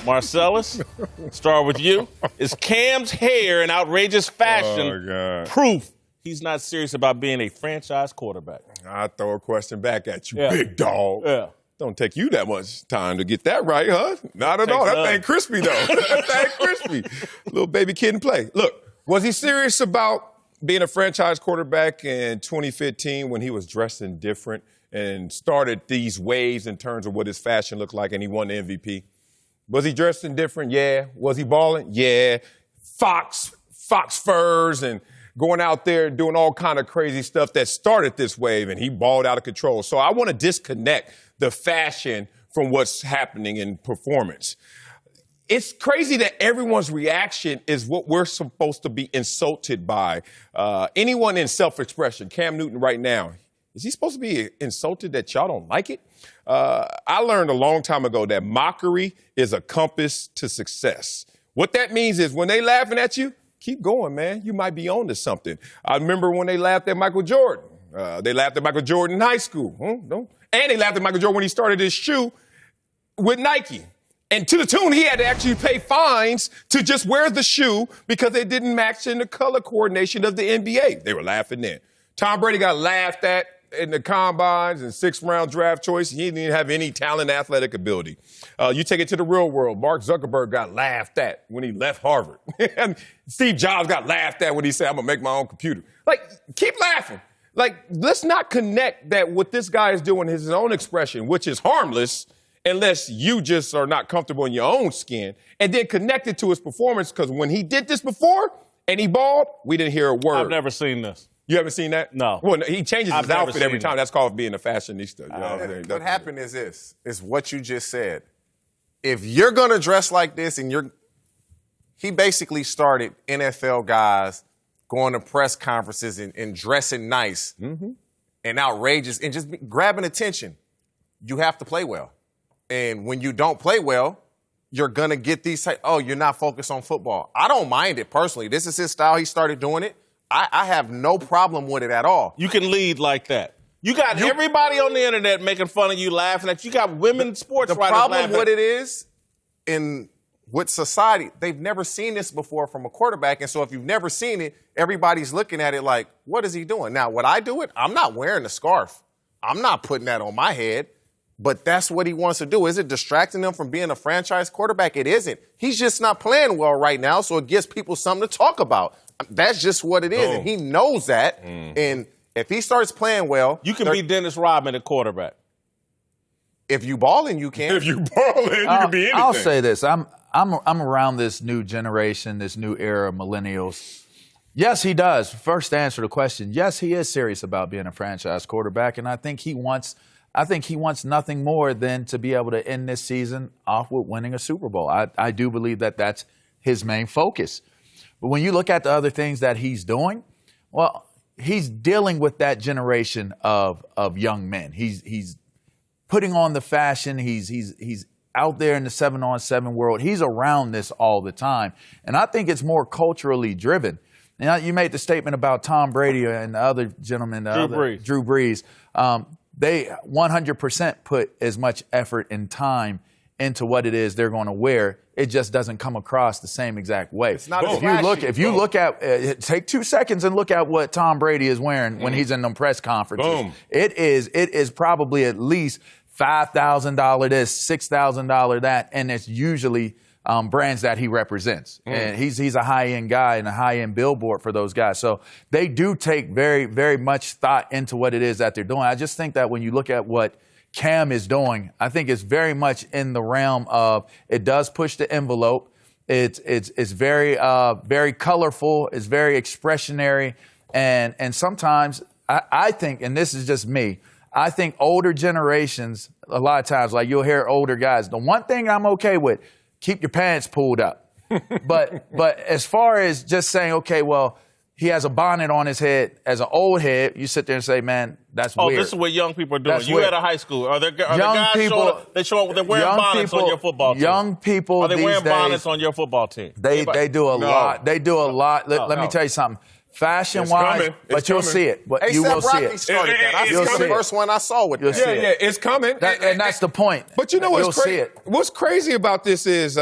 Marcellus, start with you. Is Cam's hair and outrageous fashion proof he's not serious about being a franchise quarterback? I throw a question back at you, big dog. Yeah. Don't take you that much time to get that right, huh? Not at all. That thing crispy, though. That thing crispy. Little baby kid in play. Look, was he serious about being a franchise quarterback in 2015 when he was dressing different and started these waves in terms of what his fashion looked like and he won the MVP? Was he dressing different? Yeah. Was he balling? Yeah. Fox furs and going out there doing all kind of crazy stuff that started this wave, and he balled out of control. So I want to disconnect the fashion from what's happening in performance. It's crazy that everyone's reaction is what we're supposed to be insulted by. Anyone in self-expression, Cam Newton right now, is he supposed to be insulted that y'all don't like it? I learned a long time ago that mockery is a compass to success. What that means is when they laughing at you, keep going, man. You might be on to something. I remember when they laughed at Michael Jordan. They laughed at Michael Jordan in high school. And they laughed at Michael Jordan when he started his shoe with Nike. And to the tune, he had to actually pay fines to just wear the shoe because they didn't match in the color coordination of the NBA. They were laughing then. Tom Brady got laughed at in the combines and sixth-round draft choice. He didn't even have any talent, athletic ability. You take it to the real world. Mark Zuckerberg got laughed at when he left Harvard. Steve Jobs got laughed at when he said, I'm going to make my own computer. Like, keep laughing. Like, let's not connect that what this guy is doing is his own expression, which is harmless, unless you just are not comfortable in your own skin, and then connect it to his performance, because when he did this before and he balled, we didn't hear a word. I've never seen this. You haven't seen that? No. Well, he changes his outfit every time. That's called being a fashionista. You know what happened is this, is what you just said. If you're going to dress like this and he basically started NFL guys going to press conferences and dressing nice and outrageous and just grabbing attention. You have to play well. And when you don't play well, you're going to get these, you're not focused on football. I don't mind it personally. This is his style. He started doing it. I have no problem with it at all. You can lead like that. You got everybody on the internet making fun of you, laughing at you. You got women sports writers laughing. The problem with it is, with society, they've never seen this before from a quarterback. And so if you've never seen it, everybody's looking at it like, what is he doing? Now, would I do it? I'm not wearing a scarf. I'm not putting that on my head. But that's what he wants to do. Is it distracting him from being a franchise quarterback? It isn't. He's just not playing well right now, so it gives people something to talk about. That's just what it is, and he knows that. And if he starts playing well... You can be Dennis Rodman at quarterback. If you balling, you can. If you balling, you can be anything. I'll say this. I'm around this new generation, this new era of millennials. Yes, he does. First to answer the question, yes, he is serious about being a franchise quarterback, and I think he wants nothing more than to be able to end this season off with winning a Super Bowl. I do believe that that's his main focus. But when you look at the other things that he's doing, well, he's dealing with that generation of young men. He's putting on the fashion. He's out there in the 7-on-7 world. He's around this all the time. And I think it's more culturally driven. Now, you made the statement about Tom Brady and the other gentleman, Drew Brees. They 100% put as much effort and time into what it is they're going to wear. It just doesn't come across the same exact way. It's not if you look at take 2 seconds and look at what Tom Brady is wearing when he's in them press conferences. It is probably at least $5,000 this, $6,000 that, and it's usually brands that he represents. And he's a high-end guy and a high-end billboard for those guys. So they do take very, very much thought into what it is that they're doing. I just think that when you look at what Cam is doing, I think it's very much in the realm of it does push the envelope. It's very very colorful. It's very expressionary, and sometimes I think, and this is just me, I think older generations a lot of times, like you'll hear older guys. The one thing I'm okay with, keep your pants pulled up. but as far as just saying, okay, well, he has a bonnet on his head as an old head, you sit there and say, man, that's weird. Oh, this is what young people are doing. That's you weird. at a high school. Are there guys they're wearing bonnets on your football team? Young people Are they these wearing days, bonnets on your football team? They do a lot. They do a lot. Let me tell you something. fashion-wise, but you'll see it. But you will see it. Started that. I You'll see see the first one I saw with that. Yeah, it's coming. And that's the point. But you know what's crazy? What's crazy about this is,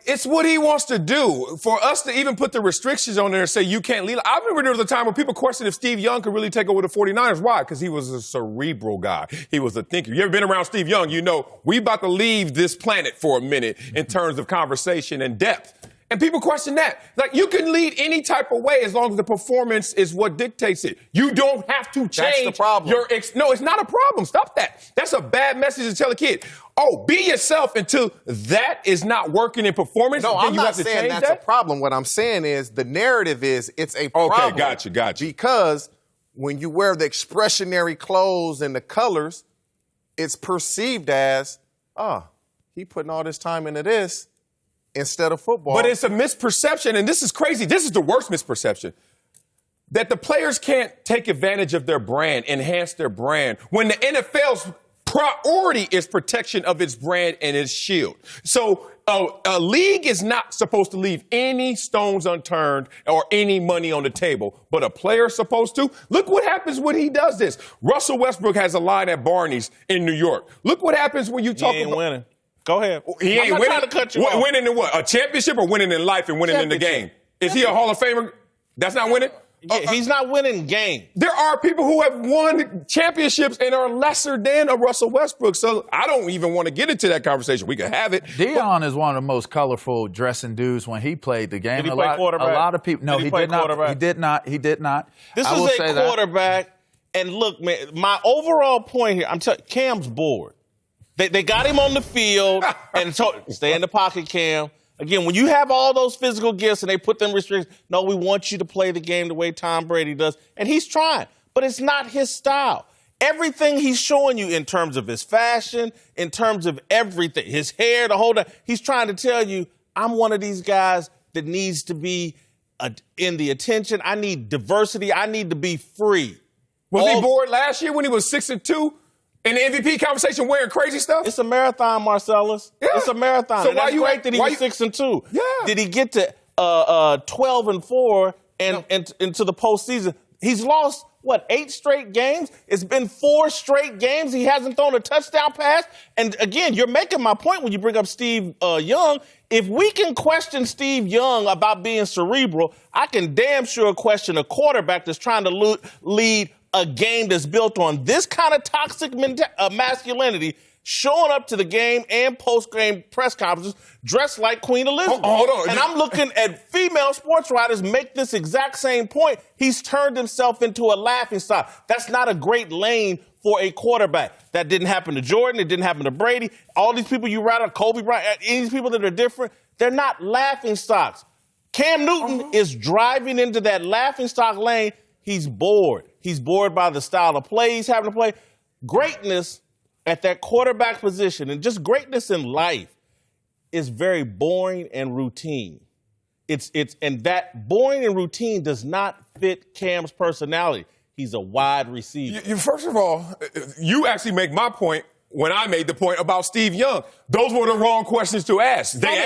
it's what he wants to do. For us to even put the restrictions on there and say you can't lead. I remember there was a time when people questioned if Steve Young could really take over the 49ers. Why? Because he was a cerebral guy. He was a thinker. You ever been around Steve Young? You know, we about to leave this planet for a minute in terms of conversation and depth. And people question that. Like, you can lead any type of way as long as the performance is what dictates it. You don't have to change. That's the problem. No, it's not a problem. Stop that. That's a bad message to tell a kid. Oh, be yourself until that is not working in performance. No, then I'm you not have to saying change that's that? a problem. What I'm saying is the narrative is it's a problem. Okay, gotcha. Because when you wear the expressionary clothes and the colors, it's perceived as, he putting all this time into this instead of football. But it's a misperception, and this is crazy. This is the worst misperception. That the players can't take advantage of their brand, enhance their brand, when the NFL's priority is protection of its brand and its shield. So a league is not supposed to leave any stones unturned or any money on the table, but a player is supposed to. Look what happens when he does this. Russell Westbrook has a line at Barney's in New York. Look what happens when you talk about winning. Go ahead. He ain't I'm not trying to cut you off. Winning in what? A championship or winning in life and winning in the game? Is he a Hall of Famer? That's not winning? Yeah, he's not winning games. There are people who have won championships and are lesser than a Russell Westbrook. So I don't even want to get into that conversation. We can have it. Deion is one of the most colorful dressing dudes when he played the game. Did he play quarterback? A lot of people. No, he did not. He did not. This is a quarterback. And look, man, my overall point here, I'm telling you, Cam's bored. They got him on the field and stay in the pocket, Cam. Again, when you have all those physical gifts and they put them restrictions, no, we want you to play the game the way Tom Brady does. And he's trying, but it's not his style. Everything he's showing you in terms of his fashion, in terms of everything, his hair, the whole thing, he's trying to tell you, I'm one of these guys that needs to be in the attention. I need diversity. I need to be free. Was he bored last year when he was 6-2? In the MVP conversation, wearing crazy stuff? It's a marathon, Marcellus. Yeah. It's a marathon. So and that's great that he was 6-2. Yeah. Did he get to 12-4 and into the postseason? He's lost, 8 straight games? It's been 4 straight games. He hasn't thrown a touchdown pass. And again, you're making my point when you bring up Steve Young. If we can question Steve Young about being cerebral, I can damn sure question a quarterback that's trying to lead a game that's built on this kind of toxic masculinity, showing up to the game and post-game press conferences dressed like Queen Elizabeth. Hold on. And I'm looking at female sports writers make this exact same point. He's turned himself into a laughingstock. That's not a great lane for a quarterback. That didn't happen to Jordan. It didn't happen to Brady. All these people you write out, Kobe Bryant, any of these people that are different, they're not laughingstocks. Cam Newton is driving into that laughingstock lane. He's bored. He's bored by the style of play he's having to play. Greatness at that quarterback position and just greatness in life is very boring and routine. And that boring and routine does not fit Cam's personality. He's a wide receiver. First of all, you actually make my point when I made the point about Steve Young. Those were the wrong questions to ask. They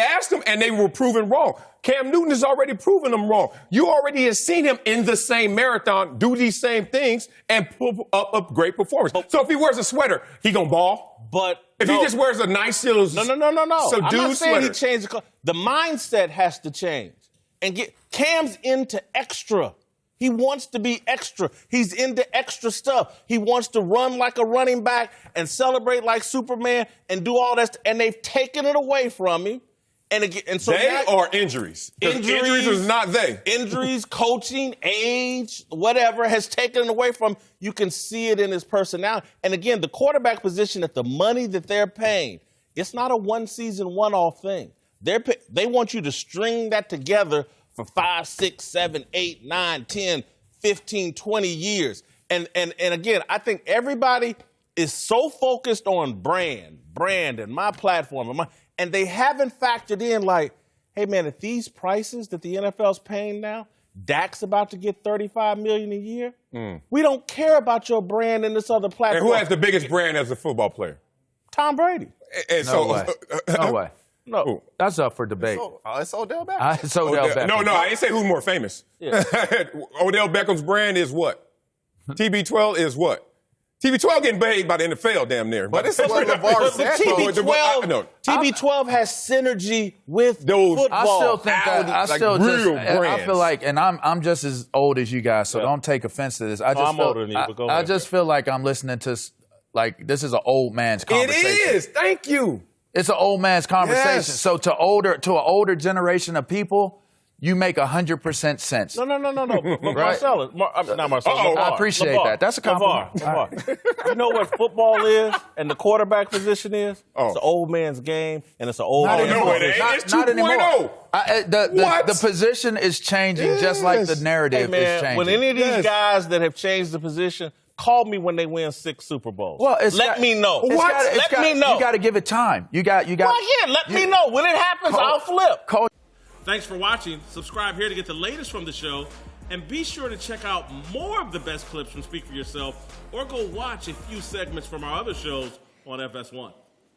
asked them, and they were proven wrong. Cam Newton has already proven them wrong. You already have seen him in the same marathon do these same things and pull up a great performance. So if he wears a sweater, he gonna ball. But if he just wears a nice little no. So I'm not saying sweater. he changed the mindset has to change. And Cam's into extra. He wants to be extra. He's into extra stuff. He wants to run like a running back and celebrate like Superman and do all that. And they've taken it away from him. And so they are injuries. Injuries is not they. Injuries, coaching, age, whatever has taken it away from him. You can see it in his personality. And again, the quarterback position at the money that they're paying, it's not a one-season, one-off thing. They want you to string that together for 5, 6, 7, 8, 9, 10, 15, 20 years. And again, I think everybody is so focused on brand and my platform, and they haven't factored in like, hey man, at these prices that the NFL's paying now, Dak's about to get $35 million a year. We don't care about your brand in this other platform. And who has the biggest brand as a football player? Tom Brady. And No way. No. That's up for debate. It's Odell Beckham. It's Odell Beckham. No, I ain't say who's more famous. Yeah. Odell Beckham's brand is what? TB12 is what? TB12 getting paid by the NFL, damn near. But it's what LeVar said. TB12 has synergy with those football. I still think that. I feel like, and I'm just as old as you guys, so don't take offense to this. I'm older than you, but go ahead. I just feel like I'm listening to, like, this is an old man's conversation. It is. Thank you. It's an old man's conversation. Yes. So to an older generation of people, you make 100% sense. No. Marcellus. Not Marcellus. I appreciate that. That's a compliment. LeVar. You know what football is and the quarterback position is? It's an old man's game, and it's an old man's No, it ain't. It's 2.0. The position is changing just like the narrative is changing. When any of these guys that have changed the position, call me when they win 6 Super Bowls. Well, let me know. Let me know. You got to give it time. You got. Well, yeah, let me know. When it happens, I'll flip. Thanks for watching. Subscribe here to get the latest from the show. And be sure to check out more of the best clips from Speak For Yourself, or go watch a few segments from our other shows on FS1.